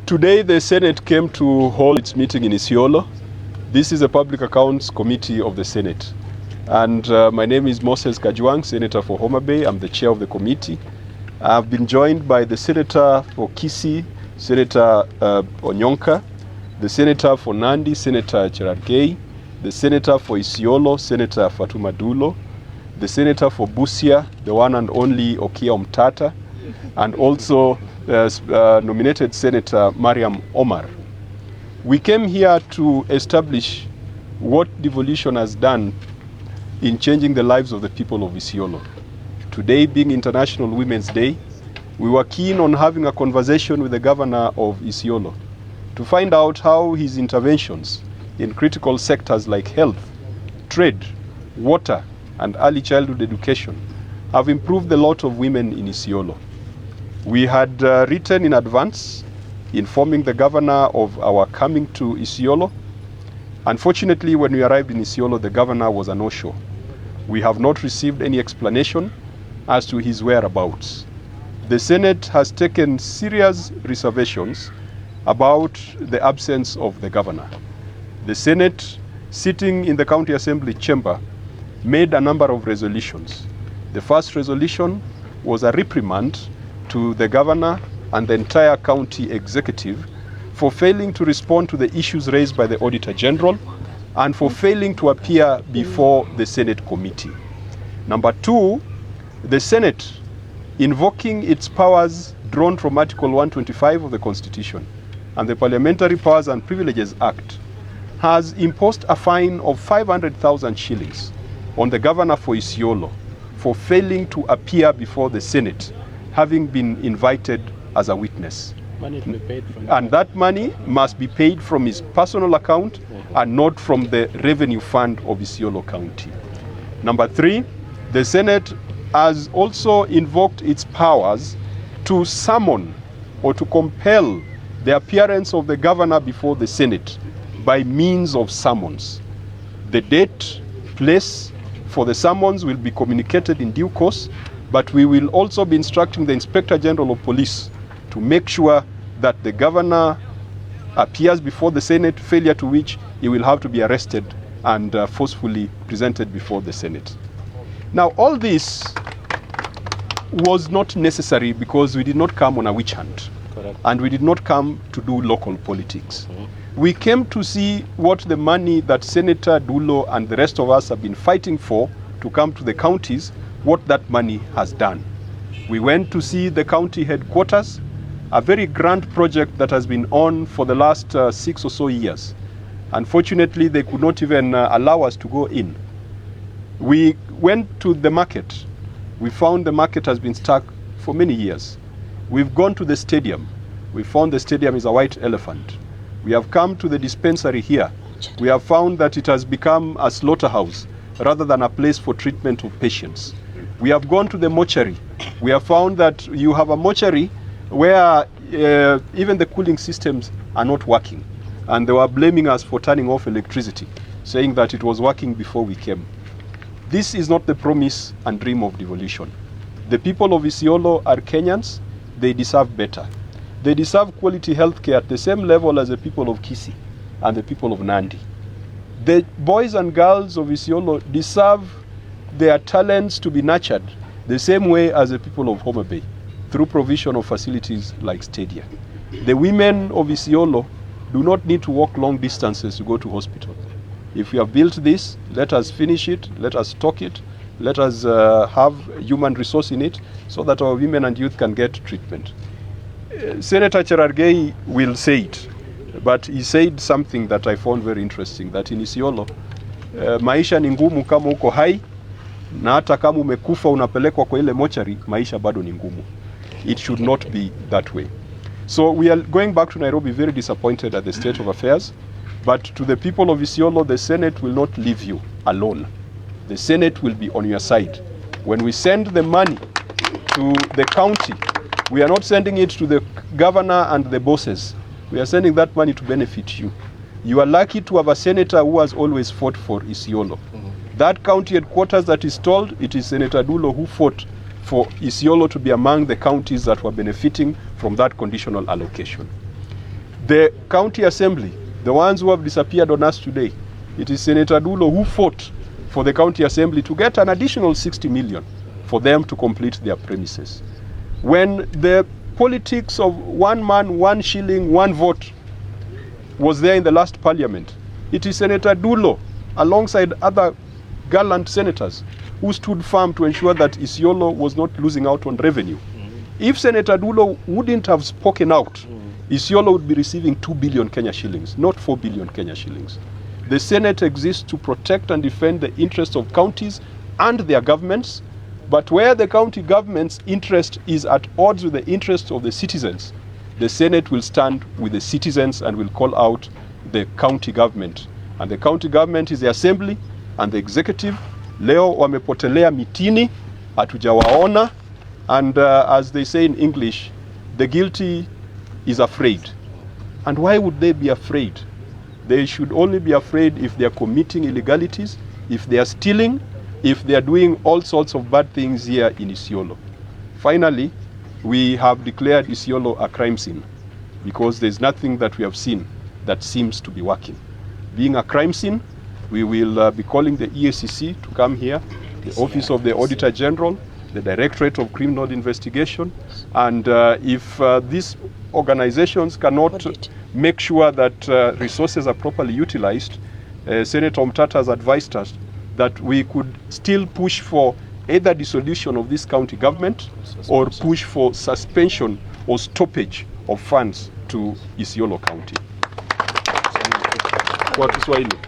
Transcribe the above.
Today the Senate came to hold its meeting in Isiolo. This is a Public Accounts Committee of the Senate. And my name is Moses Kajwang, Senator for Homa Bay. I'm the chair of the committee. I've been joined by the Senator for Kisii, Senator Onyonka, the Senator for Nandi, Senator Cherargei, the Senator for Isiolo, Senator Fatuma Dulo, the Senator for Busia, the one and only Okia Omtata, and also nominated Senator Mariam Omar. We came here to establish what devolution has done in changing the lives of the people of Isiolo. Today being International Women's Day, we were keen on having a conversation with the governor of Isiolo to find out how his interventions in critical sectors like health, trade, water, and early childhood education have improved the lot of women in Isiolo. We had written in advance informing the governor of our coming to Isiolo. Unfortunately, when we arrived in Isiolo, the governor was a no-show. We have not received any explanation as to his whereabouts. The Senate has taken serious reservations about the absence of the governor. The Senate, sitting in the County Assembly chamber, made a number of resolutions. The first resolution was a reprimand to the governor and the entire county executive for failing to respond to the issues raised by the Auditor General and for failing to appear before the Senate committee. Number two, the Senate, invoking its powers drawn from Article 125 of the Constitution and the Parliamentary Powers and Privileges Act, has imposed a fine of 500,000 shillings on the governor for Isiolo for failing to appear before the Senate, having been invited as a witness. Money to be paid from and that money must be paid from his personal account and not from the revenue fund of Isiolo County. Number three, the Senate has also invoked its powers to summon or to compel the appearance of the governor before the Senate by means of summons. The date, place for the summons will be communicated in due course, but we will also be instructing the Inspector General of Police to make sure that the governor appears before the Senate, failure to which he will have to be arrested and forcefully presented before the Senate. Now, all this was not necessary because we did not come on a witch hunt. Correct. And we did not come to do local politics. We came to see what the money that Senator Dulo and the rest of us have been fighting for to come to the counties, what that money has done. We went to see the county headquarters, a very grand project that has been on for the last 6 or so years. Unfortunately, they could not even allow us to go in. We went to the market. We found the market has been stuck for many years. We've gone to the stadium. We found the stadium is a white elephant. We have come to the dispensary here. We have found that it has become a slaughterhouse rather than a place for treatment of patients. We have gone to the mortuary. We have found that you have a mortuary where even the cooling systems are not working. And they were blaming us for turning off electricity, saying that it was working before we came. This is not the promise and dream of devolution. The people of Isiolo are Kenyans. They deserve better. They deserve quality health care at the same level as the people of Kisii and the people of Nandi. The boys and girls of Isiolo deserve their talents to be nurtured the same way as the people of Homa Bay through provision of facilities like stadia. The women of Isiolo do not need to walk long distances to go to hospital. If we have built this, let us finish it, let us stock it, let us have human resource in it so that our women and youth can get treatment. Senator Cherargei will say it, but he said something that I found very interesting, that in Isiolo, maisha ni ngumu kama uko hai, na hata kama umekufa unapelekwa kwa ile mochari, maisha bado ni ngumu. It should not be that way. So we are going back to Nairobi very disappointed at the state of affairs, but to the people of Isiolo, the Senate will not leave you alone. The Senate will be on your side. When we send the money to the county, we are not sending it to the governor and the bosses. We are sending that money to benefit you. You are lucky to have a senator who has always fought for Isiolo. That county headquarters that is told, it is Senator Dulo who fought for Isiolo to be among the counties that were benefiting from that conditional allocation. The county assembly, the ones who have disappeared on us today, it is Senator Dulo who fought for the county assembly to get an additional 60 million for them to complete their premises. When the politics of one man, 1 shilling, 1 vote was there in the last parliament, it is Senator Dulo, alongside other gallant senators, who stood firm to ensure that Isiolo was not losing out on revenue. If Senator Dulo wouldn't have spoken out, Isiolo would be receiving 2 billion Kenya shillings, not 4 billion Kenya shillings. The Senate exists to protect and defend the interests of counties and their governments, but where the county government's interest is at odds with the interests of the citizens, the Senate will stand with the citizens and will call out the county government. And the county government is the assembly and the executive. Leo wamepotelea mitini, hatujawaona, and as they say in English, the guilty is afraid. And why would they be afraid? They should only be afraid if they are committing illegalities, if they are stealing, if they are doing all sorts of bad things here in Isiolo. Finally, we have declared Isiolo a crime scene because there's nothing that we have seen that seems to be working. Being a crime scene, we will be calling the EACC to come here, the Office of the Auditor General, the Directorate of Criminal Investigation, and if these organizations cannot make sure that resources are properly utilized, Senator Mtata has advised us that we could still push for either dissolution of this county government or push for suspension or stoppage of funds to Isiolo County. Kwa Kiswahili.